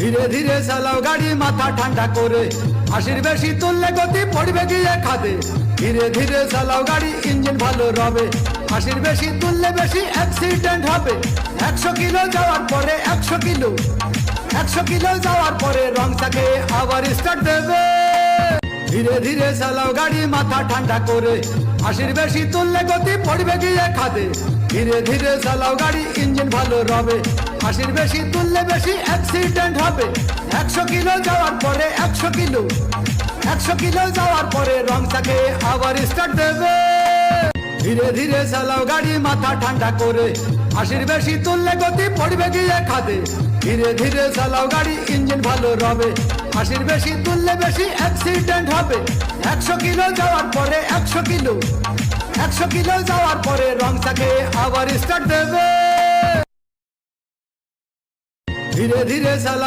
ধীরে ধীরে চালাও গাড়ি মাথা ঠান্ডা করে, 80 বেশি তুললে গতি পড়বে গিয়ে খাদে। ধীরে ধীরে চালাও গাড়ি, ইঞ্জিন ভালো রবে, 80 বেশি তুললে বেশি অ্যাক্সিডেন্ট হবে। 100 কিলো যাওয়ার পরে 100 কিলো যাওয়ার পরে রং চাকে আবার স্টার্ট দেবে। ধীরে ধীরে চালাও গাড়ি মাথা ঠান্ডা করে, 80 বেশি তুললে গতি পড়বে গিয়ে খাদে। ধীরে ধীরে চালাও গাড়ি, ইঞ্জিন ভালো রবে, 80 বেশি তুললে বেশি অ্যাক্সিডেন্ট হবে। 100 কিলো যাওয়ার পরে 100 কিলো যাওয়ার পরে রং চাকে আবার স্টার্ট দেবে। ধীরে ধীরে চালাও গাড়ি মাথা ঠান্ডা করে, 80 বেশি তুললে গতি পড়বে গিয়ে খাদে। ধীরে ধীরে চালাও গাড়ি, ইঞ্জিন ভালো রবে, 80 বেশি তুললে বেশি অ্যাক্সিডেন্ট হবে। 100 কিলো যাওয়ার পরে 100 কিলো যাওয়ার পরে রং চাকে আবার স্টার্ট দেবে। ধীরে ধীরে চালাও।